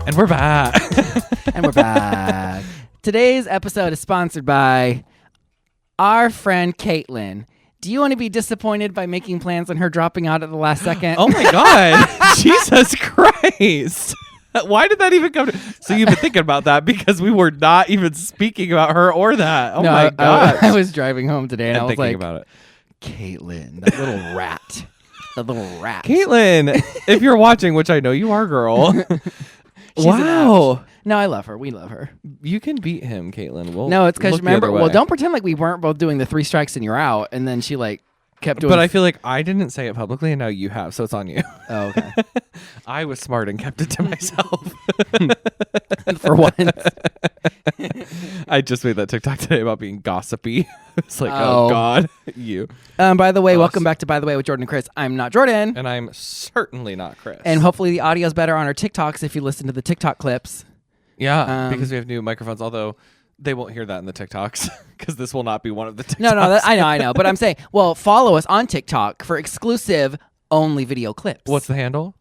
And we're back. And we're back. Today's episode is sponsored by our friend Caitlin. Do you want to be disappointed by making plans on her dropping out at the last second? Oh my God. Jesus Christ. Why did that even come to... So you've been thinking about that because we were not even speaking about her or that. Oh my God. I was driving home today and I was thinking like, about it. Caitlin, that little rat. That little rat. Caitlin, if you're watching, which I know you are, girl. Wow. No, I love her. We love her. You can beat him, Caitlin. No, it's because remember. Well, way. don't pretend like we weren't both doing the 3 strikes and you're out, and then she like kept doing. But I feel like I didn't say it publicly, and now you have, so it's on you. Oh, okay. I was smart and kept it to myself. For once. I just made that TikTok today about being gossipy. It's like, oh God, you. By the way, welcome back to By the Way with Jordan and Chris. I'm not Jordan, and I'm certainly not Chris. And hopefully the audio's better on our TikToks if you listen to the TikTok clips. Yeah, because we have new microphones. Although they won't hear that in the TikToks because this will not be one of the TikToks. No, I know. But I'm saying, well, follow us on TikTok for exclusive only video clips. What's the handle?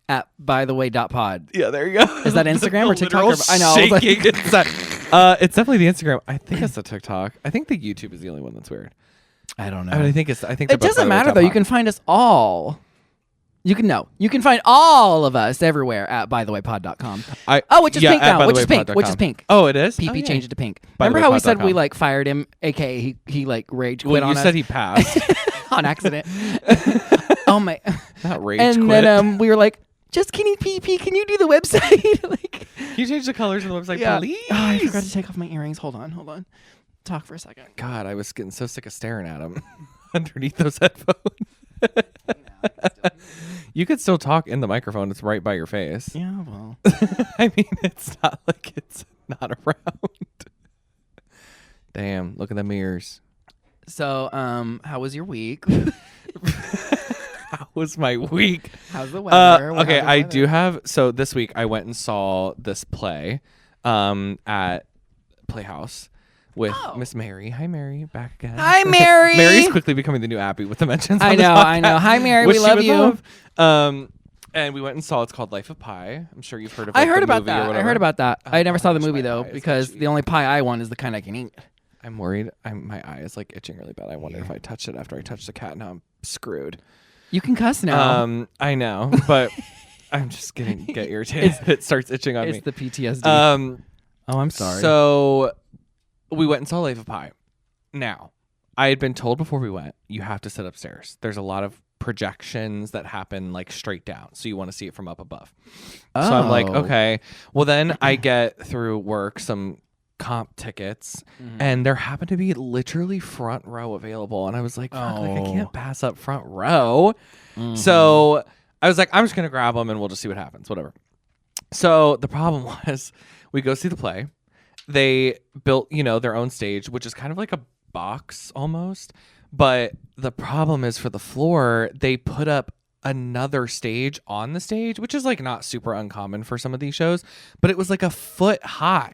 At bytheway.pod. Yeah, there you go. Is that Instagram or TikTok? I know. It's definitely the Instagram. I think it's the TikTok. I think the YouTube is the only one that's weird. I don't know. I think it doesn't matter though. You can find us all. You can find all of us everywhere at bythewaypod.com. Which is pink now. Which is pink. Oh, it is? PP changed it to pink. Remember how we said we like fired him, aka he like rage quit on us? You said he passed. On accident. Oh my. Not rage and quit. Then we were like, just kidding, PP, can you do the website? Like, can you change the colors of the website, please? Oh, I forgot to take off my earrings. Hold on. Talk for a second. God, I was getting so sick of staring at him underneath those headphones. You could still talk in the microphone. It's right by your face. Yeah, well. I mean, it's not like it's not around. Damn, look at the mirrors. So, how was your week? How was my week? How's the weather? Okay, I do have... So this week, I went and saw this play at Playhouse with Miss Mary. Hi, Mary. Back again. Hi, Mary. Mary's quickly becoming the new Abby with the mentions. I know. Hi, Mary. We love you. And we went and saw. It's called Life of Pi. I'm sure you've heard of. I heard about that. I never saw the movie though because the only pie I want is the kind I can eat. I'm worried. My eye is like itching really bad. I wonder if I touched it after I touched the cat. Now I'm screwed. You can cuss now. I know, but I'm just get irritated. It starts itching on me. It's the PTSD. I'm sorry. So we went and saw Life of Pi. Now, I had been told before we went, you have to sit upstairs. There's a lot of projections that happen like straight down, so you want to see it from up above. So I'm like, okay. Well, then I get through work some comp tickets, and there happened to be literally front row available, and I was like, fuck, like I can't pass up front row. So I was like, I'm just gonna grab them and we'll just see what happens, whatever. So the problem was, we go see the play. They built their own stage, which is kind of like a box almost, but the problem is for the floor they put up another stage on the stage, which is like not super uncommon for some of these shows, but it was like a foot high.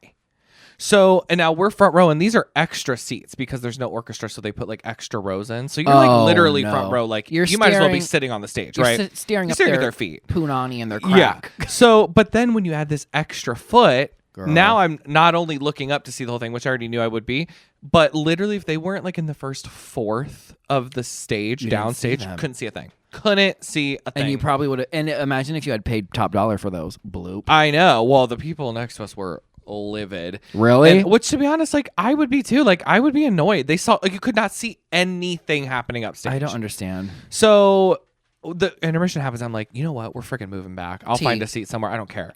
So, and now we're front row, and these are extra seats because there's no orchestra, so they put like extra rows in. So you're like literally front row, like you might as well be sitting on the stage, right? Staring at their feet, punani and their crack. Yeah. So, but then when you add this extra foot, now I'm not only looking up to see the whole thing, which I already knew I would be, but literally if they weren't like in the first fourth of the stage, downstage, couldn't see a thing. Couldn't see a thing. And you probably would have. And imagine if you had paid top dollar for those. Bloop. I know. Well, the people next to us were livid. Really? And, which, to be honest, like I would be too. Like I would be annoyed. They saw like you could not see anything happening upstage. I don't understand. So the intermission happens. I'm like, you know what? We're freaking moving back. I'll find a seat somewhere. I don't care.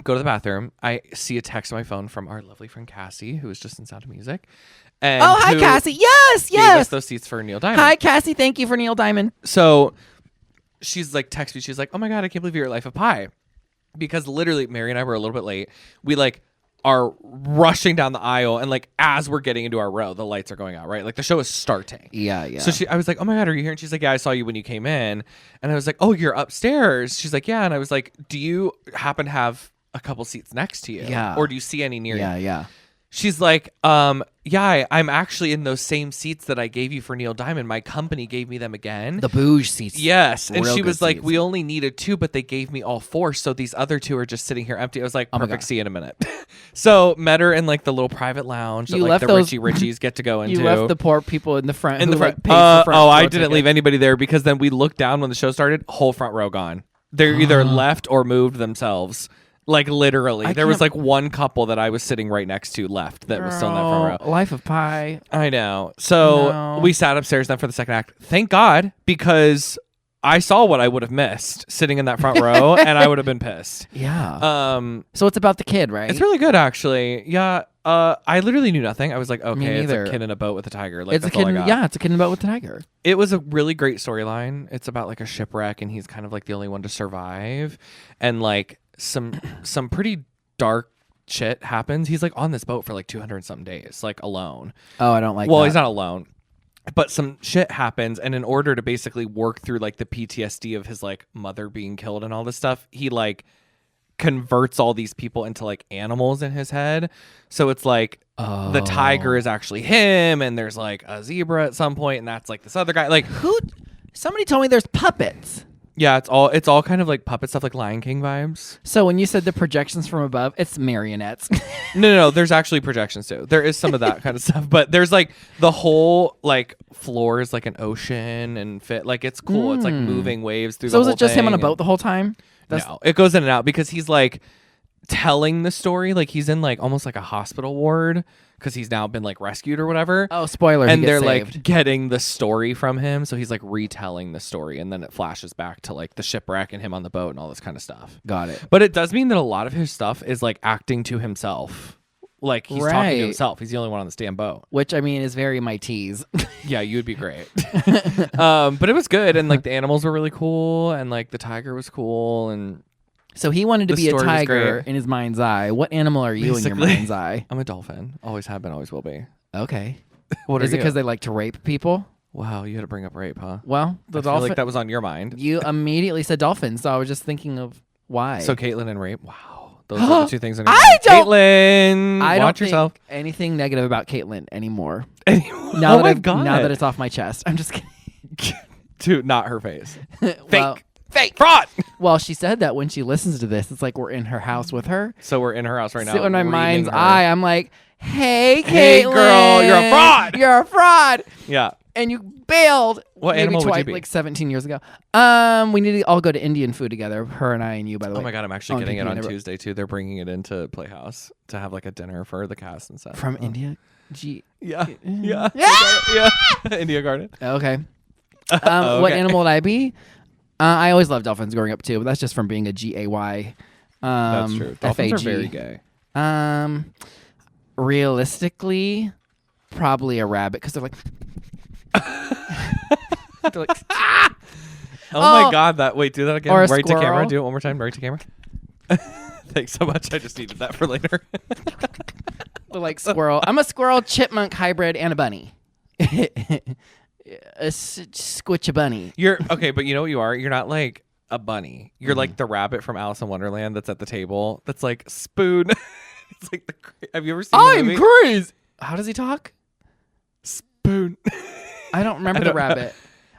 Go to the bathroom. I see a text on my phone from our lovely friend Cassie, who was just in Sound of Music. And hi, Cassie. Yes. Gave us those seats for Neil Diamond. Hi, Cassie. Thank you for Neil Diamond. So she's like, text me. She's like, oh my God, I can't believe you're at Life of Pi. Because literally, Mary and I were a little bit late. We like are rushing down the aisle, and like as we're getting into our row, the lights are going out, right? Like the show is starting. Yeah. So I was like, oh my God, are you here? And she's like, yeah, I saw you when you came in. And I was like, oh, you're upstairs. She's like, yeah. And I was like, do you happen to have a couple seats next to you? Yeah. Or do you see any near you? Yeah. She's like, yeah, I'm actually in those same seats that I gave you for Neil Diamond. My company gave me them again. The bouge seats. Yes. And Real she good was like, seats. we only needed 2, but they gave me all 4. So these other 2 are just sitting here empty. I was like, my perfect. God. See you in a minute. So met her in like the little private lounge that You like left the those- Richies get to go into. You left the poor people in the front. in who, the front. Like, paid for front I row didn't leave tickets. anybody there because then we looked down when the show started. Whole front row gone. They're either left or moved themselves. Like literally, there was can't- like one couple that I was sitting right next to left that was still in that front row. Life of Pi. I know. So No. we sat upstairs then for the second act. Thank God, because I saw what I would have missed sitting in that front row, and I would have been pissed. Yeah. So it's about the kid, right? It's really good, actually. Yeah. I literally knew nothing. I was like, okay, it's neither. a kid in a boat with a tiger. Like It's a that's kid. all I got. Yeah, it's a kid in a boat with a tiger. It was a really great storyline. It's about like a shipwreck, and he's kind of like the only one to survive, and like some pretty dark shit happens. He's like on this boat for like 200 something days, like alone. Oh, I don't like. Well, that. he's not alone, but some shit happens, and in order to basically work through like the PTSD of his like mother being killed and all this stuff, he like converts all these people into like animals in his head. So it's like the tiger is actually him, and there's like a zebra at some point, and that's like this other guy. Like Who? Somebody told me there's puppets. yeah, it's all kind of like puppet stuff, like Lion King vibes. So when you said the projections from above, it's marionettes. No, there's actually projections too. There is some of that kind of stuff, but there's like the whole like floor is like an ocean and fit like it's cool. It's like moving waves through. So the is whole it just him on a thing, boat the whole time? No, it goes in and out because he's like telling the story. Like he's in like almost like a hospital ward because he's now been like rescued or whatever. Oh, spoiler! he And gets they're saved. like getting the story from him, so he's like retelling the story, and then it flashes back to like the shipwreck and him on the boat and all this kind of stuff. Got it. But it does mean that a lot of his stuff is like acting to himself. Like he's talking Right. to himself. He's the only one on this damn boat. Which I mean is very my tease. Yeah, you'd be great. But it was good, and like the animals were really cool, and like the tiger was cool, and So he wanted to The be a story was tiger great. in his mind's eye. What animal are you in your Basically. mind's eye? I'm a dolphin. Always have been, always will be. Okay. What Is are it because you? they like to rape people? Wow, you had to bring up rape, huh? Well, the I feel dolphin. like that was on your mind. You immediately said dolphins, so I was just thinking of why. So Caitlyn and rape. Wow, those are the two things. I don't- Caitlyn, I don't watch think yourself. anything negative about Caitlyn anymore. Oh Now my that god! now that it's off my chest, I'm just kidding. to not her face. Well, Fake fraud. well, she said that when she listens to this, it's like we're in her house with her. So we're in her house right now. So in my reading mind's her. eye, I'm like, "Hey, Hey, Caitlyn, girl, you're a fraud." You're a fraud, Yeah. and you bailed." What maybe animal would you twice, be? like 17 years ago. We need to all go to Indian food together. Her and I and you, by the way. Oh my god, I'm actually Oh, getting it you on never- Tuesday too. They're bringing it into Playhouse to have like a dinner for the cast and stuff. From Oh. India. Gee. Yeah. Yeah. Yeah! Yeah. India Garden. Okay. What Okay. animal would I be? I always loved dolphins growing up too, but that's just from being a GAY. That's true. Dolphins are FAG. very gay. Realistically, probably a rabbit because they're like. they're like, Oh my god, that wait, do that again. Or a Right to camera. squirrel. Do it one more time. Right to camera. Thanks so much. I just needed that for later. they're like squirrel. I'm a squirrel, chipmunk hybrid, and a bunny. Squitch a bunny. You're okay, but you know what you are? You're not like a bunny. You're like the rabbit from Alice in Wonderland that's at the table. That's like spoon. It's like the. Have you ever seen? the movie? crazy. How does he talk? Spoon. I don't remember I the don't- rabbit.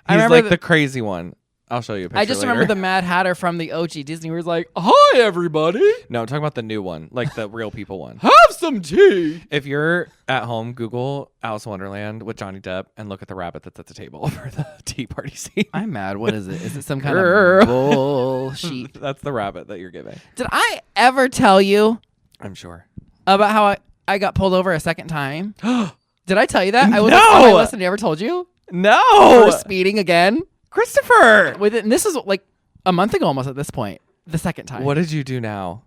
He's remember like the- the crazy one. I'll show you a picture I just later. remember the Mad Hatter from the OG Disney where he's like, "Hi, everybody. No, I'm talking about the new one, like the real people one. Have some tea." If you're at home, Google Alice in Wonderland with Johnny Depp and look at the rabbit that's at the table for the tea party scene. I'm mad. What is it? Is it some kind Grr. of bullshit? That's the rabbit that you're giving. Did I ever tell you I'm sure. about how I got pulled over a second time? Did I tell you that? I was No! on my list and never told you? No, For speeding again? Christopher. And this is like a month ago almost at this point. The second time. What did you do now?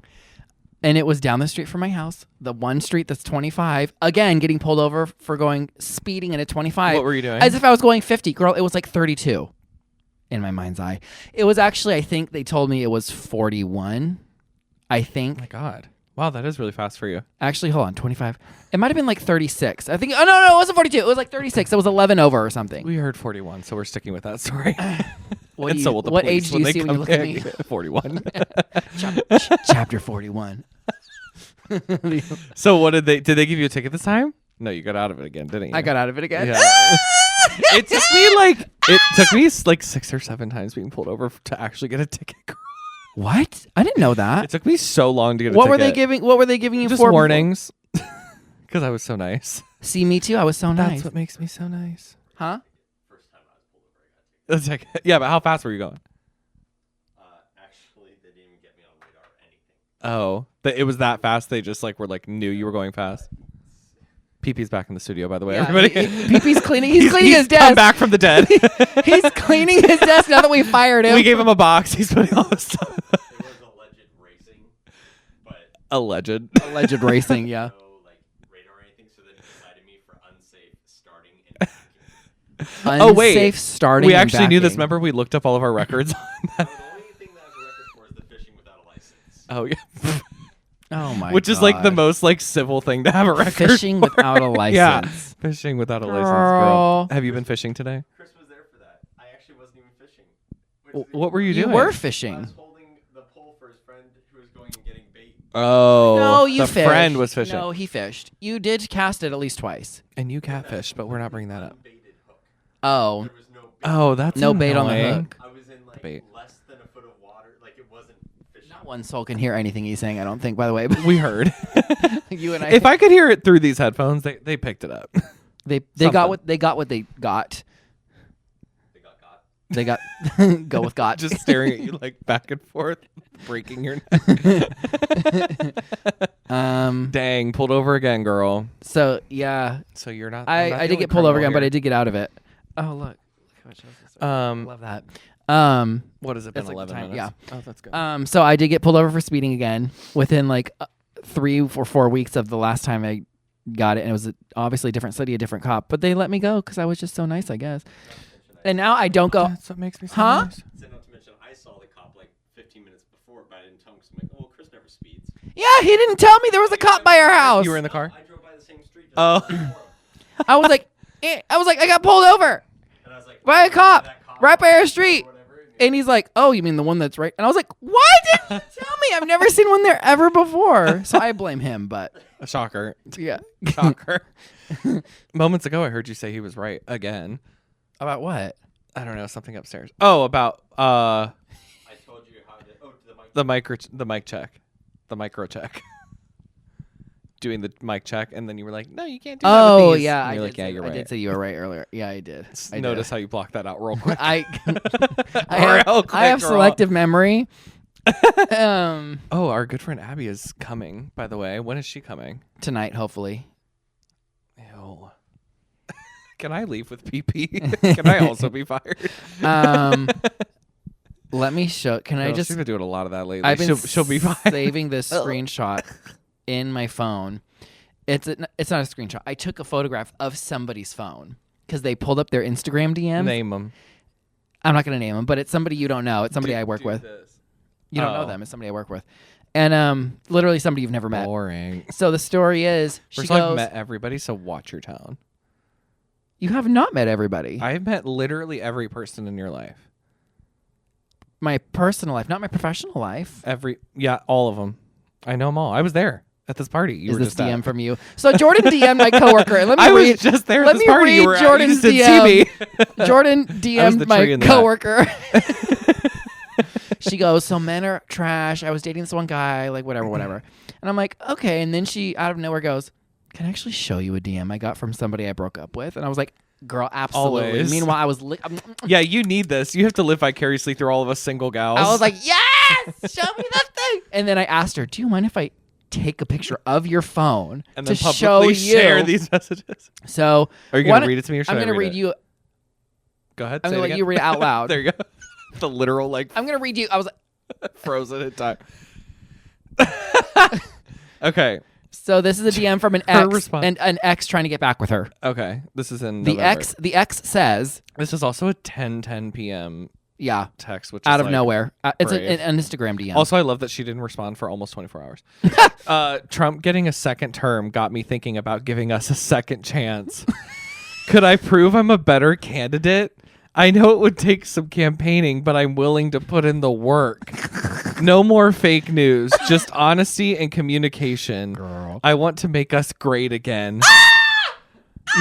And it was down the street from my house. The one street that's 25. Again, getting pulled over for going speeding at 25. What were you doing? As if I was going 50. Girl, it was like 32 in my mind's eye. It was actually, I think they told me it was 41. I think. Oh my God. Wow, that is really fast for you. Actually, hold on, 25. It might have been like 36. I think. Oh no, it wasn't 42. It was like 36. It was 11 over or something. We heard 41, so we're sticking with that story. What, And do so you- will the what police age do you they see when you come look at me? back. 41. Chapter 41. So what did they give you a ticket this time? No, you got out of it again, didn't you? I got out of it again. Yeah. It took me like 6 or 7 times being pulled over to actually get a ticket. What? I didn't know that. It took me so long to get a What ticket. What were they giving you Just for? warnings. Because I was so nice. See, me too. I was so nice. That's what makes me so nice. Huh? First time I was pulled over, I got a ticket. Yeah, but how fast were you going? Actually, they didn't even get me on radar or anything. Oh, it was that fast. They just like were like knew you were going fast. PP back in the studio, by the way. Yeah, Everybody, PP's cleaning. He's cleaning his come desk. back from the dead. He's cleaning his desk now that we fired him. We gave him a box. He's putting all this stuff. It was alleged racing, but Alleged racing. Yeah. no like radar or anything. So they decided me for unsafe starting and backing. Oh, wait. Unsafe starting. We and actually knew this. backing. Remember, we looked up all of our records on that. The only thing that I have a record for is the fishing without a license. Oh yeah. Oh my. Which is like the most like civil thing to have a record. Fishing for. without a license. Yeah, fishing without a license, girl. Have you been fishing today? Chris was there for that. I actually wasn't even fishing. What were you You doing? were I fishing. was holding the pole for his friend who was going and getting bait. Oh, No, you the fished. friend was fishing, No, he fished. You did cast it at least twice. and you catfished, but we're not bringing that up. Unbaited hook. Oh, There was no bait. Oh, that's no bait on the annoying. hook. I was in like Bait. less than a foot of water. Like it wasn't fishing. Not one soul can hear anything he's saying. I don't think. By the way, We heard. you and I. If I could hear it through these headphones, they picked it up. they something. got what they got. They got got. They got go with got. Just staring at you like back and forth, breaking your neck. Dang, pulled over again, girl. So yeah, So you're not. I did get pulled over again, but I did get out of it. Oh look, how much else is there? Love that. What has it been? That's like the 11 time, minutes. Yeah. Oh, that's good. So I did get pulled over for speeding again within like 3 or 4 weeks of the last time I got it, and it was obviously a different city, a different cop, but they let me go because I was just so nice, I guess. And now I don't go. That's what makes me so Huh? nice. So not to mention, I saw the cop like 15 minutes before, but I didn't tell him because I'm like, oh, Chris never speeds. Yeah, he didn't tell me there was a cop by our house. You were in the car? I drove by the same street. Just Oh. before him. I was like, I got pulled over And I was like, by a "Oh, cop that cop right by our or street. whatever." And he's like, oh, you mean the one that's right? And I was like, why didn't you tell me? I've never seen one there ever before. So I blame him, but A shocker. yeah. Shocker. Moments ago, I heard you say he was right again. About what? I don't know, something upstairs. Oh, about I told you how to. Oh, to the mic check, the micro check. Doing the mic check, and then you were like, "No, you can't do that." Oh with these. yeah, And you're I like, did "Yeah, say- you're I right." did say you were right earlier. Yeah, I did. I Notice how you blocked that out real quick. I Real quick, I have girl. selective memory. Oh, our good friend Abby is coming. By the way, when is she coming? Tonight, hopefully. Ew. Can I leave with PP? Can I also be fired? Let me show. Can I Girl, just? She's been doing a lot of that lately. I've been she'll be fired. saving this screenshot in my phone. It's not a screenshot. I took a photograph of somebody's phone because they pulled up their Instagram DMs. Name them. I'm not going to name them, but it's somebody you don't know. It's somebody I work with. You don't know them. It's somebody I work with. And literally somebody you've never met. Boring. So the story is, she First of all, I've goes, met everybody, so watch your tone. you have not met everybody. I've met literally every person in your life. My personal life, not my professional life. All of them. I know them all. I was there at this party. You Is were this just at. DM from you? So Jordan DM'd my coworker. And let me I read. was just there at let this me party. You read were at. Jordan's You just didn't see DM. me. Jordan the DM'd tree my in the coworker. She goes, so men are trash. I was dating this one guy, like whatever. And I'm like, okay. And then she out of nowhere goes, can I actually show you a DM I got from somebody I broke up with? And I was like, girl, absolutely. Always. Meanwhile, I was Yeah, you need this. You have to live vicariously through all of us single gals. I was like, yes, show me that thing. And then I asked her, do you mind if I take a picture of your phone and to then publicly show you? share these messages. So Are you going to read it to me or should I'm I going to read read it? you. Go ahead. I'm say going to it let again. you read it out loud. There you go. The literal I'm going to read you. I was like, frozen in time. Okay. so this is a DM from an Her ex response. and an ex trying to get back with her. Okay. This is in The November. the ex says, This is also a 10:10 p.m. yeah, text, which out is of like, nowhere. It's brave. an Instagram DM. Also, I love that she didn't respond for almost 24 hours. Trump getting a second term got me thinking about giving us a second chance. Could I prove I'm a better candidate? I know it would take some campaigning, but I'm willing to put in the work. No more fake news. Just honesty and communication. Girl. I want to make us great again.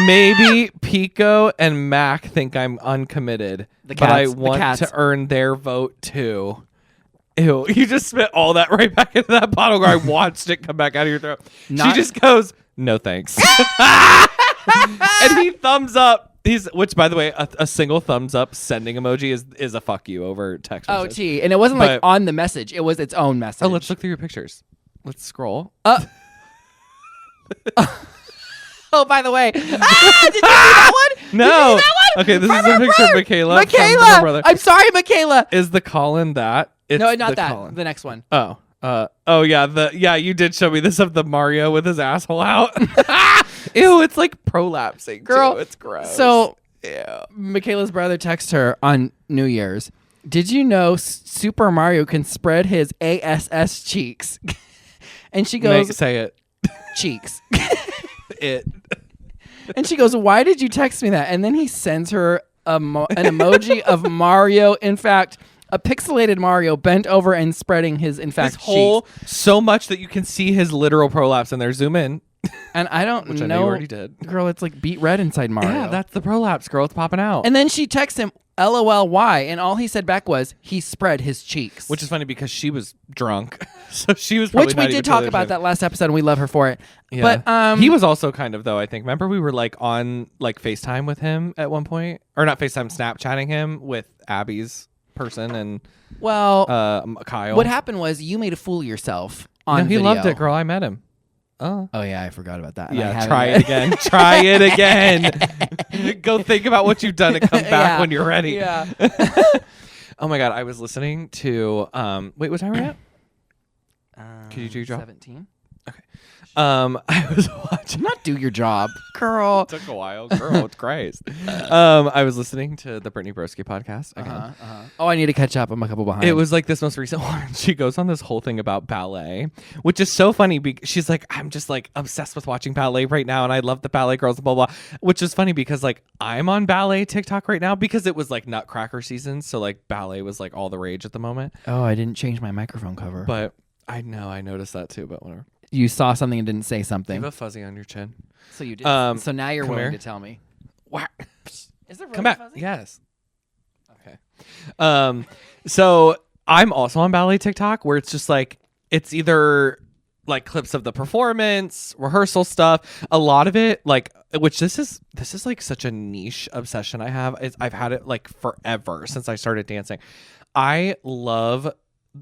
Maybe Pico and Mac think I'm uncommitted, but I want to earn their vote too. Ew, you just spit all that right back into that bottle where I watched it come back out of your throat. She just goes, no thanks. And he thumbs up. Which, by the way, a single thumbs up sending emoji is a fuck you over text message. Oh, gee. And it wasn't like on the message. It was its own message. Oh, let's look through your pictures. Let's scroll. Oh, by the way. Did you see that one? No. Did you see that one? Okay, this is a picture of Michaela. Michaela. Brother. I'm sorry, Michaela. Is the Colin that? It's No, not the that. Colin. The next one. Oh. Yeah, you did show me this of the Mario with his asshole out. Ew, it's like prolapsing. Girl, too. It's gross. So, ew. Michaela's brother texts her on New Year's. Did you know Super Mario can spread his ASS cheeks? And she goes, Say it. cheeks. It. And she goes, why did you text me that? And then he sends her an emoji of Mario. In fact, a pixelated Mario bent over and spreading his, in fact, His whole cheeks. so much that you can see his literal prolapse in there. Zoom in. And I don't Which know. I know you already did. Girl, it's like beet red inside Mario. Yeah, that's the prolapse, girl. It's popping out. And then she texts him, LOL, why? And all he said back was, he spread his cheeks. Which is funny because she was drunk. So she was probably Which we not did even talk totally about sure. that last episode, and we love her for it. Yeah. But he was also kind of, though, I think. Remember we were like on like FaceTime with him at one point? Or not FaceTime, Snapchatting him with Abby's person and well, Kyle. what happened was you made a fool of yourself on No, he video. loved it, girl. I met him. Oh. Oh, yeah, I forgot about that. and I Yeah, haven't try yet. it again. Try it again. Go think about what you've done and come back Yeah. when you're ready. Yeah. Oh my God, I was listening to wait, what time are we at? Could you do your job? 17? I was watching. Not do your job, girl. Took a while, girl. It's Christ. I was listening to the Brittany Broski podcast again. Oh, I need to catch up. I'm a couple behind. It was like this most recent one. She goes on this whole thing about ballet, which is so funny. She's like, I'm just like obsessed with watching ballet right now, and I love the ballet girls, blah blah. Which is funny because like I'm on ballet TikTok right now because it was like Nutcracker season, so like ballet was like all the rage at the moment. Oh, I didn't change my microphone cover. But I know I noticed that too. But whatever. You saw something and didn't say You something. have a fuzzy on your chin. So you did. So now you're come willing here. to tell me. Wow. Is there really Come back. fuzzy? Yes. Okay. So I'm also on ballet TikTok where it's just like it's either like clips of the performance, rehearsal stuff, a lot of it like which this is like such a niche obsession I have. I've had it like forever since I started dancing. I love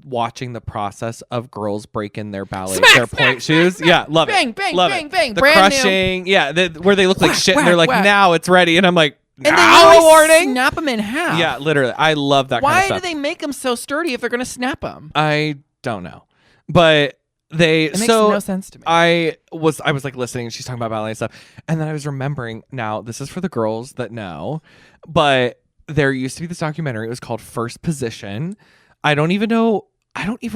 watching the process of girls breaking their ballet, their point shoes. Yeah, love Bang, it. bang, love bang, it. bang. The Brand new. crushing, yeah, where they look like Whack, shit and whack, they're like, whack. now it's ready, and I'm like, And they now always a warning. snap them in half. Yeah, literally, I love that. Why kind of do stuff. they make them so sturdy if they're going to snap them? I don't know, but It makes no sense to me. I was like listening, and she's talking about ballet and stuff, and then I was remembering. Now this is for the girls that know, but there used to be this documentary. It was called First Position. I don't even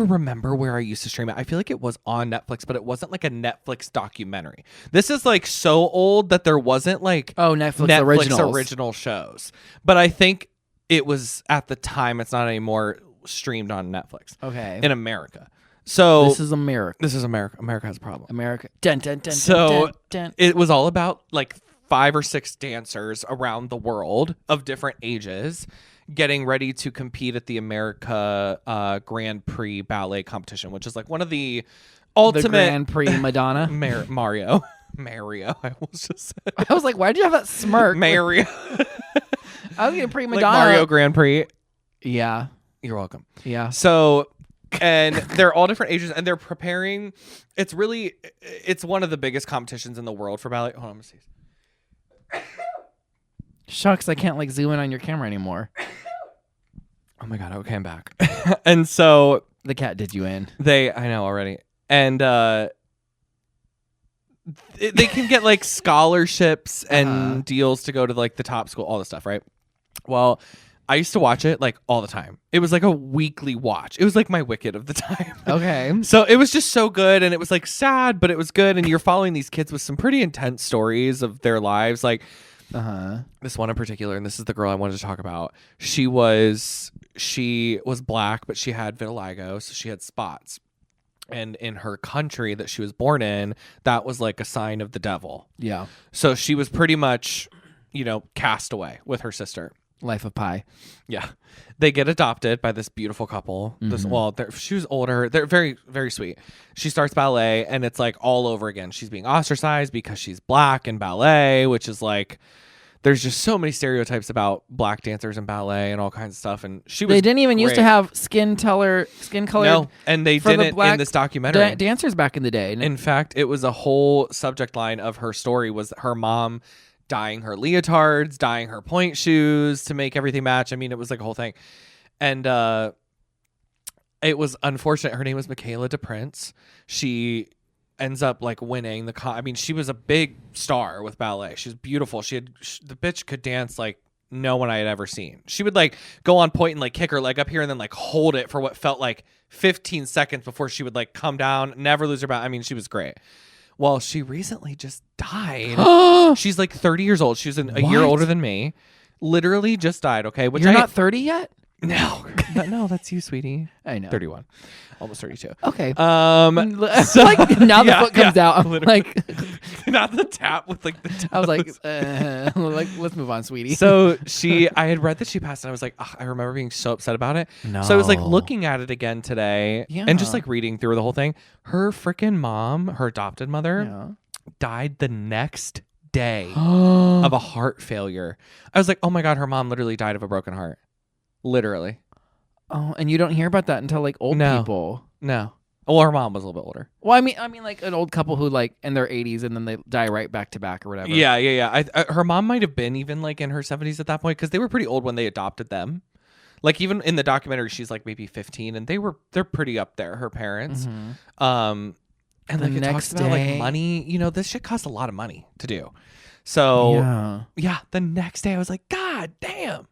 remember where I used to stream it. I feel like it was on Netflix, but it wasn't like a Netflix documentary. This is like so old that there wasn't like Netflix originals. original shows. But I think it was at the time. It's not anymore streamed on Netflix Okay. in America. So This is America. This is America. America has a problem. America. Dun, dun, dun, So dun, dun, dun. it was all about like 5 or 6 dancers around the world of different ages getting ready to compete at the America Grand Prix ballet competition, which is like one of the ultimate The Grand Prix Madonna. Mario. I almost just said I was like, why did you have that smirk? Mario. I was getting pre Like Madonna. Mario Grand Prix. Yeah. You're welcome. Yeah. So, and they're all different ages, and they're preparing. It's one of the biggest competitions in the world for ballet. Hold on, let me see. Shucks, I can't like zoom in on your camera anymore. Oh my God. Okay, I'm back. And so The cat did you in. I know already. And they can get like scholarships and deals to go to like the top school, all this stuff, right? Well, I used to watch it like all the time. It was like a weekly watch. It was like my Wicked of the time. Okay. So it was just so good, and it was like sad, but it was good. And you're following these kids with some pretty intense stories of their lives. Like This one in particular, and this is the girl I wanted to talk about. She was black, but she had vitiligo, so she had spots. And in her country that she was born in, that was like a sign of the devil. Yeah. So she was pretty much, cast away with her sister. Life of Pi. Yeah. They get adopted by this beautiful couple. She was older. They're very, very sweet. She starts ballet, and it's like all over again. She's being ostracized because she's black in ballet, which is like, there's just so many stereotypes about black dancers in ballet and all kinds of stuff. And they didn't even used to have skin color. No, and they didn't in this documentary. Dancers back in the day. In fact, it was a whole subject line of her story was her mom dyeing her leotards, dyeing her point shoes to make everything match. I mean, it was like a whole thing. And it was unfortunate. Her name was Michaela DePrince. She ends up like winning I mean, she was a big star with ballet. She was beautiful. The bitch could dance like no one I had ever seen. She would like go on point and like kick her leg up here and then like hold it for what felt like 15 seconds before she would like come down, never lose her balance. I mean, she was great. Well, she recently just died. She's like 30 years old. She was a year older than me. Literally just died, okay? You're not 30 yet? No. No, that's you, sweetie. I know. 31. Almost 32. Okay. So, like now the foot comes out. I'm like not the tap with like the toes. I was like let's move on, sweetie. So I had read that she passed and I was like, I remember being so upset about it. No. So I was like looking at it again today and just like reading through the whole thing. Her freaking mom, her adopted mother, died the next day of a heart failure. I was like, oh my God, her mom literally died of a broken heart. Literally. Oh, and you don't hear about that until like old people. No. Well, her mom was a little bit older. Well, I mean, like an old couple who like in their 80s and then they die right back to back or whatever. Yeah. Her mom might have been even like in her 70s at that point because they were pretty old when they adopted them. Like even in the documentary, she's like maybe 15, and they're pretty up there. Her parents. And like it talks about like money. This shit costs a lot of money to do. So yeah, the next day I was like, God damn.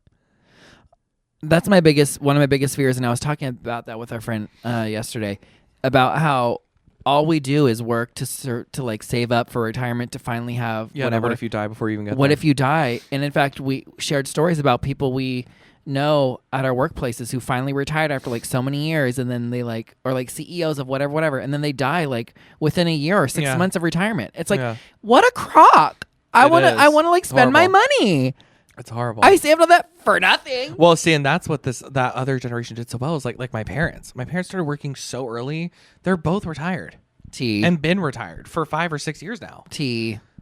That's one of my biggest fears, and I was talking about that with our friend yesterday about how all we do is work to like save up for retirement to finally have whatever. What if you die before you even get what there? If you die? And in fact, we shared stories about people we know at our workplaces who finally retired after like so many years, and then they like, or like CEOs of whatever, and then they die like within a year or 6 months of retirement. It's like, what a crock. I want to like spend my money. It's horrible. I saved all that for nothing. Well, see, and that's what that other generation did so well is like my parents. My parents started working so early. They're both retired. And been retired for 5 or 6 years now.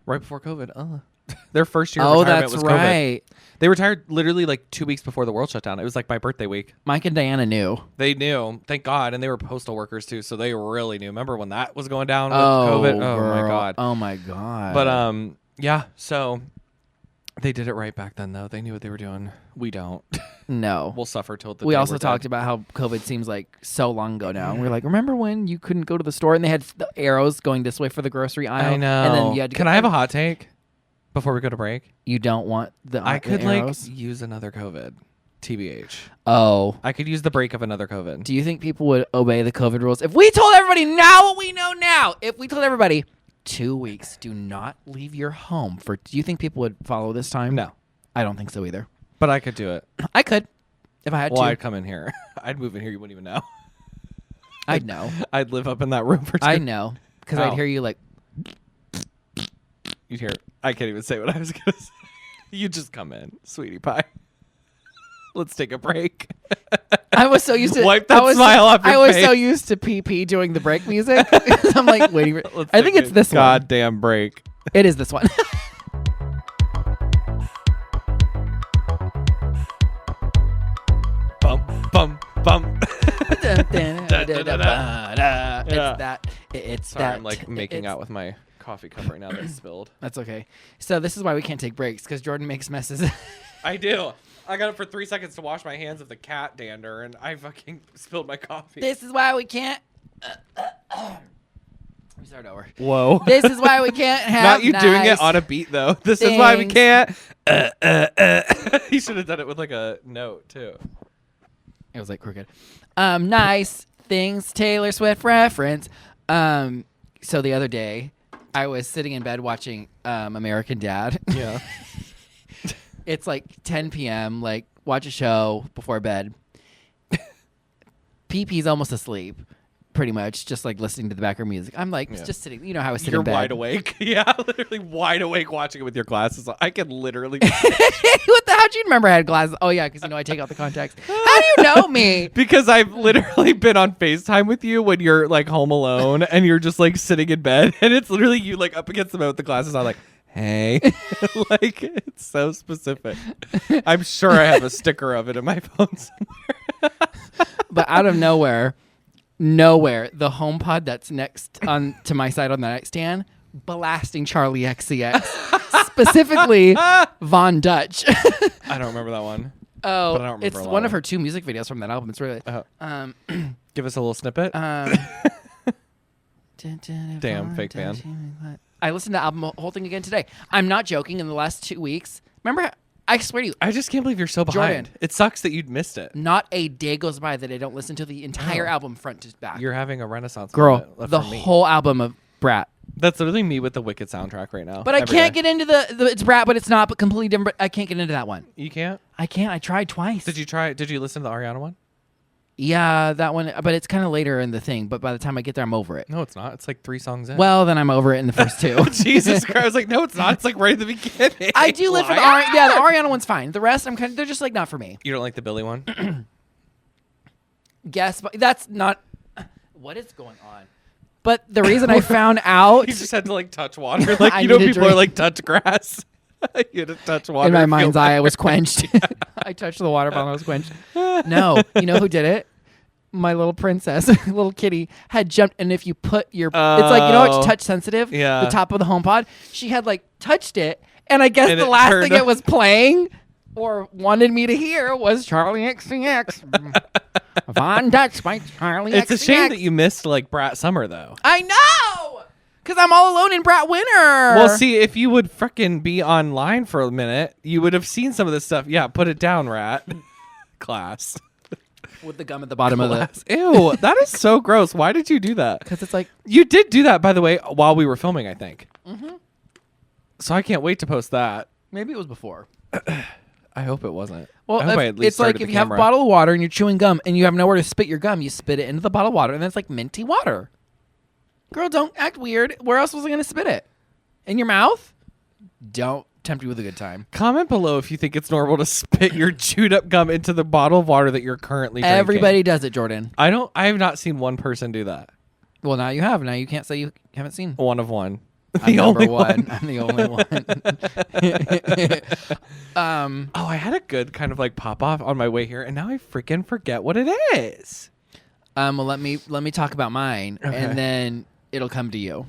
Right before COVID. Their first year of retirement was COVID. Right. They retired literally like 2 weeks before the world shut down. It was like my birthday week. Mike and Diana knew. They knew. Thank God. And they were postal workers too, so they really knew. Remember when that was going down with COVID? Oh, girl. My God. Oh, my God. But, yeah, so they did it right back then, though. They knew what they were doing. We don't. No. We'll suffer till the We day also we're talked dead. about how COVID seems like so long ago now. And we're like, remember when you couldn't go to the store and they had the arrows going this way for the grocery aisle? I know. And then you had to Can I have a hot take before we go to break? You don't want the I could arrows? like use another COVID. TBH. Oh. I could use the break of another COVID. Do you think people would obey the COVID rules? If we told everybody now what we know now, if we told everybody 2 weeks, do not leave your home do you think people would follow this time? No. I don't think so either. But I could do it. I could. If I had to. Well, I'd come in here. I'd move in here. You wouldn't even know. I'd know. I'd live up in that room for 2 I know. Because I'd hear you like. You'd hear. I can't even say what I was going to say. You just come in, sweetie pie. Let's take a break. I was so used to wipe that smile off your I was face. so used to PP doing the break music. I'm like waiting for I think it's this one. Goddamn break. It is this one. Bum. It's Sorry, that. I'm like making out with my coffee cup right now that's spilled. That's okay. So this is why we can't take breaks, because Jordan makes messes. I do. I got it for 3 seconds to wash my hands of the cat dander, and I fucking spilled my coffee. This is why we can't. We start over. Whoa. This is why we can't have. Not you doing nice it on a beat though. This is why we things. can't. You should have done it with like a note too. It was like crooked. Nice things, Taylor Swift reference. So the other day, I was sitting in bed watching American Dad. Yeah. It's like 10 p.m. Like watch a show before bed. PP's almost asleep. Pretty much just like listening to the background music. I'm like just sitting. You know how I sit You're in bed. wide awake. Yeah, literally wide awake watching it with your glasses on. I can literally. How'd you remember I had glasses? Oh yeah, because I take out the contacts. How do you know me? Because I've literally been on FaceTime with you when you're like home alone and you're just like sitting in bed and it's literally you like up against the bed with the glasses on like, hey. Like it's so specific. I'm sure I have a sticker of it in my phone somewhere. But out of nowhere, the HomePod that's next on to my side on the nightstand, blasting Charlie XCX, specifically Von Dutch. I don't remember that one. Oh, But I don't remember it's a lot one of of her 2 music videos from that album. It's really Give us a little snippet. Damn, Damn, fake fan. I listened to the album whole thing again today. I'm not joking. In the last 2 weeks, remember, I swear to you, I just can't believe you're so behind. Jordan. It sucks that you'd missed it. not a day goes by that I don't listen to the entire album front to back. You're having a renaissance Girl, moment the for me. whole album of Brat. That's literally me with the Wicked soundtrack right now. But I every can't day. get into the it's Brat, but it's not, but completely different. I can't get into that one. You can't? I can't. I tried twice. Did you listen to the Ariana one? Yeah, that one. But it's kind of later in the thing. But by the time I get there, I'm over it. No, it's not. It's like 3 songs in. Well, then I'm over it in the first 2. Jesus Christ. I was like, no, it's not. It's like right at the beginning. I do live for the Liar. the Ariana one's fine. The rest, they're just like not for me. You don't like the Billy one? Guess, but that's not. What is going on? But the reason I found out You just had to like touch water. Like, I you know, need a people are drink. like touch grass. You had to touch water. in my to feel mind's eye, I was better. quenched. I touched the water bottle, I was quenched. No, you know who did it? My little princess, little kitty, had jumped. And if you put your, it's like, you know, it's touch sensitive. Yeah. The top of the HomePod. She had like touched it, and I guess And the it last turned thing up. it was playing or wanted me to hear was Charlie XCX. Von Dutch by Charlie It's XCX. a shame that you missed like Brat Summer though. I know, because I'm all alone in Brat Winter. Well, see, if you would frickin' be online for a minute, you would have seen some of this stuff. Yeah, put it down, Rat. Class. with the gum at the bottom of the. Ew, that is so gross. Why did you do that? Because it's like, You did do that, by the way, while we were filming, I think. Mm-hmm. So I can't wait to post that. maybe it was before. I hope it wasn't. Well, I hope I at least it's like started if the you have a camera. bottle of water and you're chewing gum and you have nowhere to spit your gum, you spit it into the bottle of water, and then it's like minty water. Girl, don't act weird. Where else was I going to spit it? In your mouth? Don't tempt you with a good time. Comment below if you think it's normal to spit your chewed up gum into the bottle of water that you're currently drinking. Everybody does it, Jordan. I have not seen one person do that. Well, now you have. Now you can't say you haven't seen. One of one. I'm The number only one. one. I'm the only one. Oh, I had a good kind of like pop off on my way here, and now I freaking forget what it is. Well, let me talk about mine, Okay. and then it'll come to you.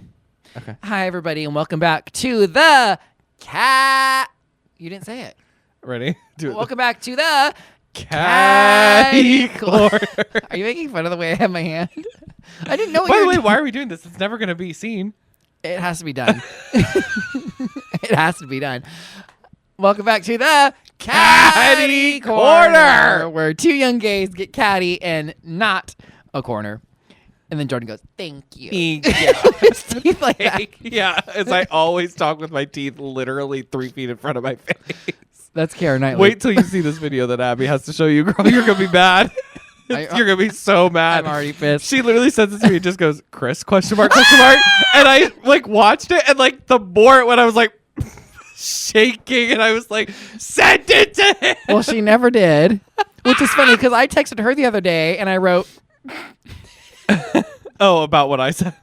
Okay. Hi, everybody, and welcome back to the cat. You didn't say it. Ready? Do it. Welcome back to the Catty Cat corner. Are you making fun of the way I have my hand? I didn't know. What By you the were way, doing. why are we doing this? It's never going to be seen. It has to be done. It has to be done. Welcome back to the Catty Catty Corner, where 2 young gays get catty and not a corner. And then Jordan goes, "Thank you." His teeth like that. Yeah, as I always talk with my teeth literally 3 feet in front of my face. That's Kara Knightley. Wait till you see this video that Abby has to show you, girl. You're going to be mad. You're going to be so mad. I'm already pissed. She literally sends it to me and just goes, Chris, question mark, question mark. And I like watched it, and like the more it went, I was like shaking, and I was like, send it to him. Well, she never did, which is funny because I texted her the other day and I wrote, Oh, about what I said.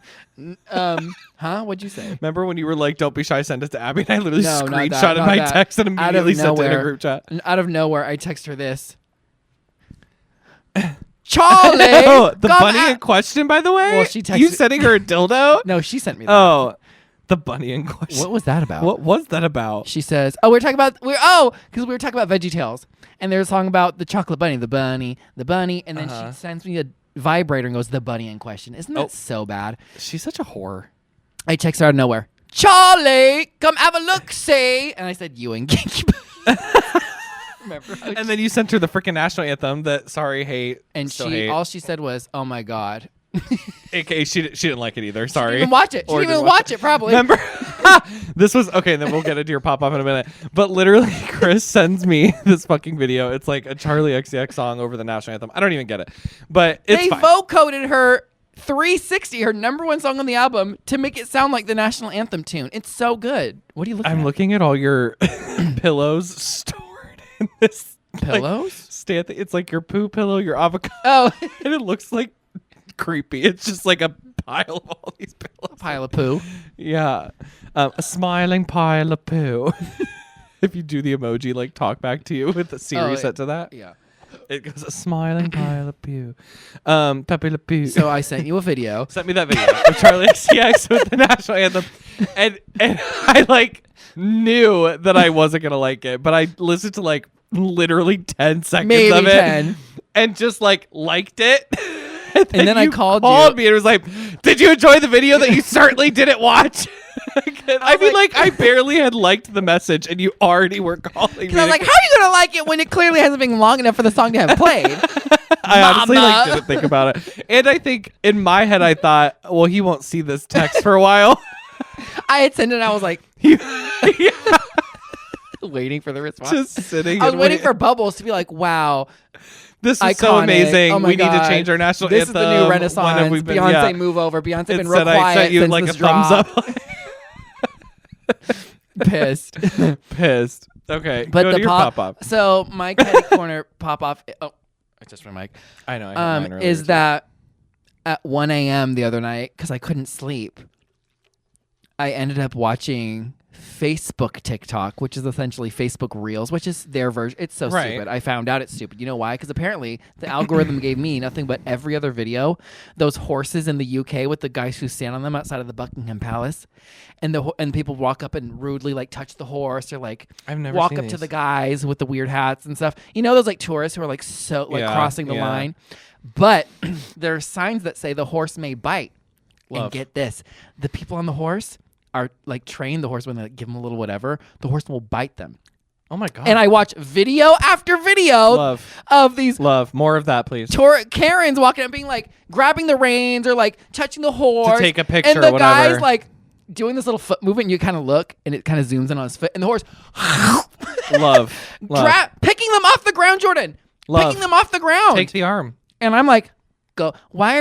huh? What'd you say? Remember when you were like, don't be shy, send it to Abby? And I literally No, not that, screenshotted not my that. text and Out of immediately sent it in a nowhere. group chat. And out of nowhere, I text her this. Charlie! Oh, the come bunny out- in question, by the way? Well, she texted- You sending her a dildo? No, she sent me that. Oh, the bunny in question. What was that about? What was that about? She says, "Oh, because we were talking about VeggieTales, and there's a song about the chocolate bunny, the bunny, and then she sends me a vibrator and goes, the bunny in question. Isn't that so bad?" She's such a whore. I text her out of nowhere, "Charlie, come have a look, see," and I said, "You and Genki." Remember? And then you sent her the freaking national anthem that sorry, hate, And still she hate. all she said was, "Oh my god." AKA she didn't like it either. She Sorry. didn't even watch it. She Or didn't even didn't watch watch it, probably. Remember? This was okay. Then we'll get into your pop off in a minute. But literally, Chris sends me this fucking video. It's like a Charlie XCX song over the national anthem. I don't even get it, but it's They fine. vocoded her 360, her number one song on the album, to make it sound like the national anthem tune. It's so good. What are you looking I'm at? looking at all your pillows stored in this Pillows? stand. It's like your poo pillow, your avocado, Oh, and it looks like creepy. It's just like a pile of all these pillows. pile of poo. Yeah, a smiling pile of poo. If you do the emoji, like talk back to you with the Siri set to that, Yeah. it goes a smiling pile of poo. Pepe Le Pew. So I sent you a video. Sent me that video of Charlie XCX with the national anthem, and I like knew that I wasn't gonna like it, but I listened to like literally 10 seconds Maybe of it 10. and just like liked it. And then I you called you. me and it was like, "Did you enjoy the video that you certainly didn't watch?" I mean, like I barely had liked the message, and you already were calling me. And I was like, how are you going to like it when it clearly hasn't been long enough for the song to have played? I honestly like Mama. didn't think about it, and I think in my head I thought, well, he won't see this text for a while. I had sent it and I was like, Yeah, waiting for the response. just sitting. I was and waiting for Bubbles to be like, wow, this is so iconic. amazing. Oh my we need God. to change our national This anthem. is the new When renaissance. have we been? Beyonce Yeah. move over. Beyonce been It real said I quiet sent you since like a this thumbs drop. up. Pissed. Pissed. Okay, But go the to your pop up. So my catty corner pop off. Oh, it's just my mic. I know. I had mine earlier Is too. that at 1 a.m. the other night because I couldn't sleep. I ended up watching Facebook TikTok, which is essentially Facebook Reels, which is their version. It's so Right. stupid. I found out it's stupid. You know why? Because apparently the algorithm gave me nothing but every other video. Those horses in the UK with the guys who stand on them outside of the Buckingham Palace, and and people walk up and rudely like touch the horse or like I've never walk seen up to these. the guys with the weird hats and stuff. You know those like tourists who are like so like Yeah, crossing the yeah. line, but there are signs that say the horse may bite. Love. And get this, the people on the horse are like trained the horse when they give them a little whatever, the horse will bite them. Oh my god. And I watch video after video love of these more of that, please. Karens walking up being like grabbing the reins or like touching the horse. take a picture and the or whatever. guy's like doing this little foot movement and you kind of look and it kind of zooms in on his foot and the horse love. picking them off the ground, Jordan. Love. Picking them off the ground. Take the arm. And I'm like, why,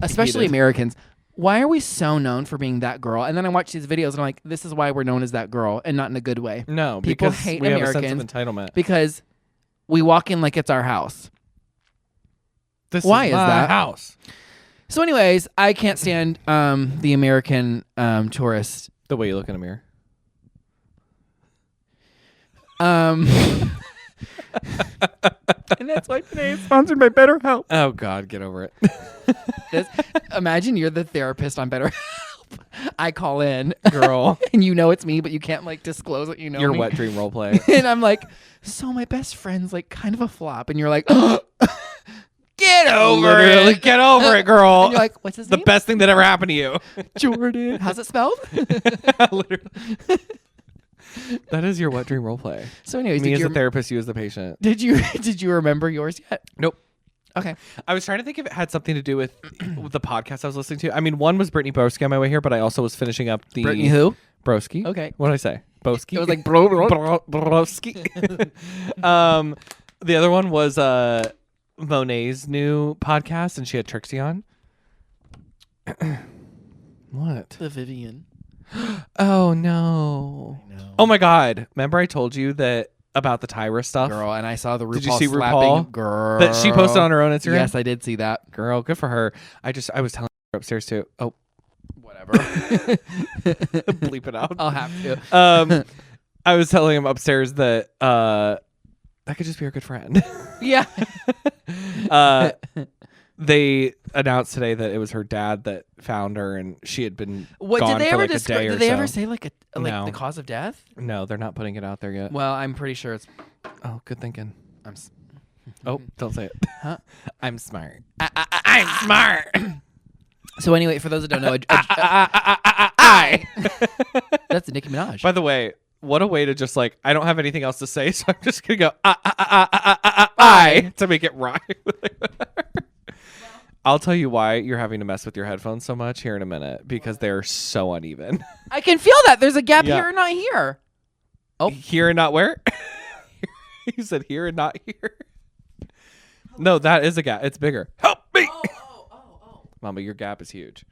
especially Heated. Americans, why are we so known for being that girl? And then I watch these videos and I'm like, this is why we're known as that girl and not in a good way. No, People because hate we have a Americans sense of entitlement. because we walk in like it's our house. This why is is my that? house? So anyways, I can't stand the American tourist. The way you look in a mirror. And that's why today is sponsored by BetterHelp. Oh God, get over it. Imagine you're the therapist on BetterHelp. I call in, Girl, and you know it's me, but you can't like disclose that you know your me. wet dream role play. And I'm like, so my best friend's like kind of a flop, and you're like, get over Literally, it. get over it, girl. And you're like, what's his the name? best thing that ever happened to you. Jordan. How's it spelled? Literally. That is your wet dream role play. So anyways, Me did as you, the therapist, you as the patient. did you remember yours yet? Nope. Okay. I was trying to think if it had something to do with the podcast I was listening to. I mean, one was Brittany Broski on my way here, but I also was finishing up the Brittany who? Broski. Okay. What did I say? Boski. It was like Broski. The other one was Monet's new podcast, and she had Trixie on. What? the Vivian. Oh no! No. Oh my God! Remember I told you that about the Tyra stuff? Girl, and I saw the RuPaul Did you see slapping RuPaul? girl That she posted on her own Instagram. Yes, I did see that. Girl, good for her. I was telling her upstairs too. Oh, Whatever. bleep it out. I'll have to. I was telling him upstairs that that could just be our good friend. Yeah. They announced today that it was her dad that found her, and she had been What gone did they for ever like a day describe? or Did they so. ever say like No. the cause of death? No, they're not putting it out there yet. Well, I'm pretty sure it's. Oh, good thinking. I'm. s- Oh, don't say it. Huh? I'm smart. I'm smart. So anyway, for those that don't know, I. that's Nicki Minaj. By the way, what a way to just like, I don't have anything else to say, so I'm just gonna go I to make it rhyme. I'll tell you why you're having to mess with your headphones so much here in a minute, because they're so uneven. I can feel that. There's a gap Yeah. here and not here. Oh. Here and not where? You said here and not here. No, that is a gap. It's bigger. Help me. Oh. Mama, your gap is huge.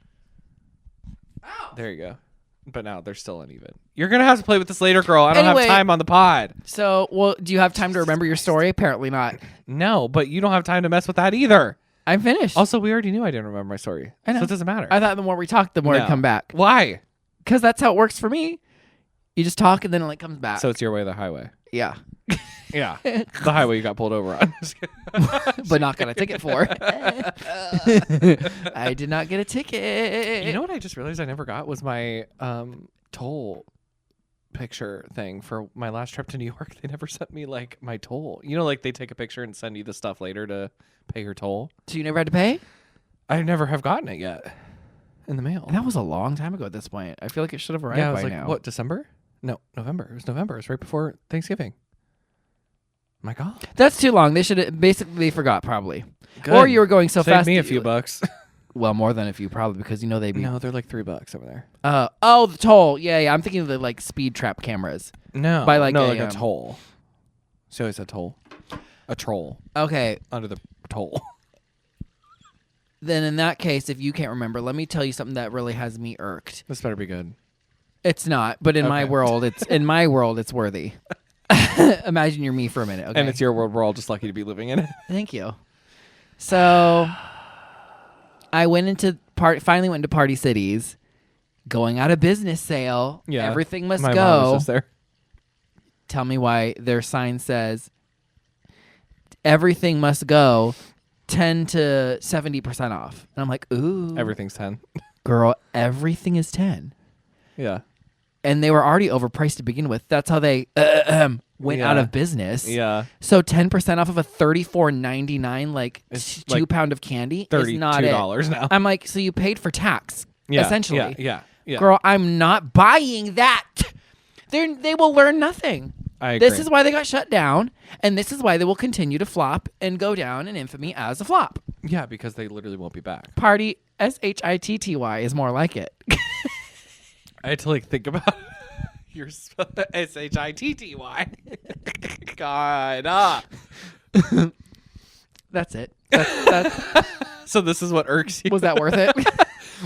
Ow. There you go. But now they're still uneven. You're going to have to play with this later, girl. I don't Anyway. have time on the pod. So, well, do you have time to remember your story? Apparently not. No, but you don't have time to mess with that either. I'm finished. Also, we already knew I didn't remember my story. I know. So it doesn't matter. I thought the more we talked, the more it'd No. come back. Why? Because that's how it works for me. You just talk and then it like comes back. So it's your way or the highway. yeah. Yeah. The highway you got pulled over on. Just kidding. But not got a ticket for. I did not get a ticket. You know what I just realized I never got was my toll picture thing for my last trip to New York. They never sent me like my toll. You know, like they take a picture and send you the stuff later to pay your toll. So you never had to pay? I never have gotten it yet in the mail. And that was a long time ago at this point. I feel like it should have arrived Yeah, it was by like now. what, December? No, November. It was November. It was right before Thanksgiving. My God. That's too long. They should basically they forgot probably. Good. Or you were going so Save fast. me a that few you- bucks. Well, more than a few probably because you know they'd be. No, they're like $3 over there. Oh, the toll. Yeah. I'm thinking of the like speed trap cameras. No, By like no, a, like a toll. So always said toll. A troll Okay. under the toll. Then in that case, if you can't remember, let me tell you something that really has me irked. This better be good. It's not, but in my Okay. world, it's worthy. Imagine you're me for a minute, okay? And it's your world. We're all just lucky to be living in it. Thank you. So I finally went into Party Cities, going out of business sale. Yeah. Everything must My go. mom was just there. Tell me why their sign says everything must go 10 to 70% off. And I'm like, ooh. Everything's 10. Girl, everything is 10. Yeah. And they were already overpriced to begin with. That's how they went Yeah. out of business. Yeah. So 10% off of a $34.99 like It's 2 like pound of candy is not $32 now. I'm like, so you paid for tax, Yeah. essentially. Yeah. Girl, I'm not buying that. They will learn nothing. I agree. This is why they got shut down, and this is why they will continue to flop and go down in infamy as a flop. Yeah, because they literally won't be back. Party SHITTY is more like it. I had to like think about your SHITTY. God. That's it. That's, So this is what irks you. was that worth it?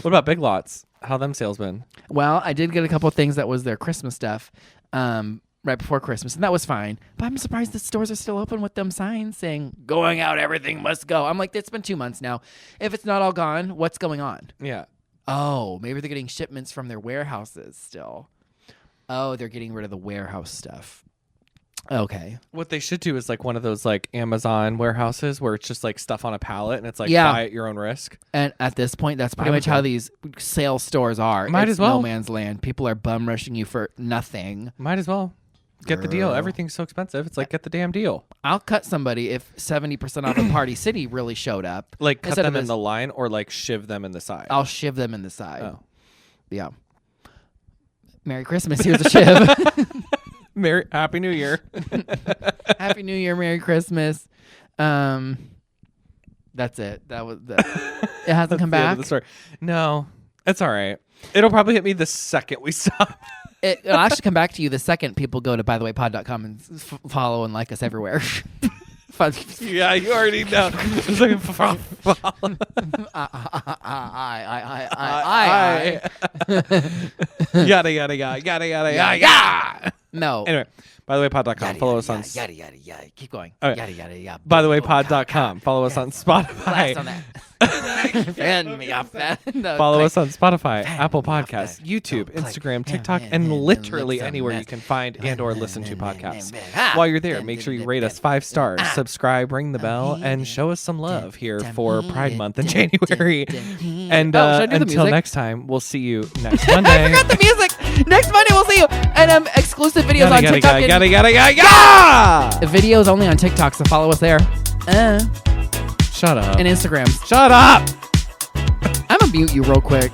What about Big Lots? How them sales been? Well, I did get a couple of things that was their Christmas stuff right before Christmas, and that was fine. But I'm surprised the stores are still open with them signs saying, going out, everything must go. I'm like, it's been 2 months now. If it's not all gone, what's going on? Yeah. Oh, maybe they're getting shipments from their warehouses still. Oh, they're getting rid of the warehouse stuff. Okay. What they should do is like one of those like Amazon warehouses where it's just like stuff on a pallet and it's like Yeah. buy at your own risk. And at this point, that's pretty Might much as well. how these sale stores are. Might It's as well. no man's land. People are bum rushing you for nothing. Might as well. Get the deal. Girl. Everything's so expensive. It's like get the damn deal. I'll cut somebody if 70% off of Party City really showed up. Like cut Instead of them in this- the line or like shiv them in the side. I'll shiv them in the side. Oh. Yeah. Merry Christmas. Here's a shiv. Happy New Year. Happy New Year. Merry Christmas. That's it. That was it. It hasn't come That's the end back. of the story. No, it's all right. It'll probably hit me the second we stop. It'll actually come back to you the second people go to bythewaypod.com and follow and like us everywhere. Yeah, you already know. It's like, yada yada yada yada yada yada. No. Anyway, by the way, pod.com. Follow us on. Yada yada yada. Keep going. Okay. Yada yada yada. By the way, pod.com. Follow us on Blast Spotify. on that. Fan me off that. No, Follow click. us on Spotify, Fan Apple me off Podcasts, that. YouTube, Click. Instagram, Yeah, TikTok, yeah, and yeah, literally lips on anywhere you that. can find and or listen to podcasts. While you're there, make sure you rate us 5 stars, subscribe, ring the bell, and show us some love here for Pride Month in January. And Oh, should I do the until music? next time, we'll see you next I Monday. forgot the music. Next Monday we'll see you. And exclusive videos on Yada, TikTok. yada, and- yada, yada, yada, yada. Videos only on TikTok, so follow us there. Shut up. And Instagram. Shut up. I'm gonna mute you real quick.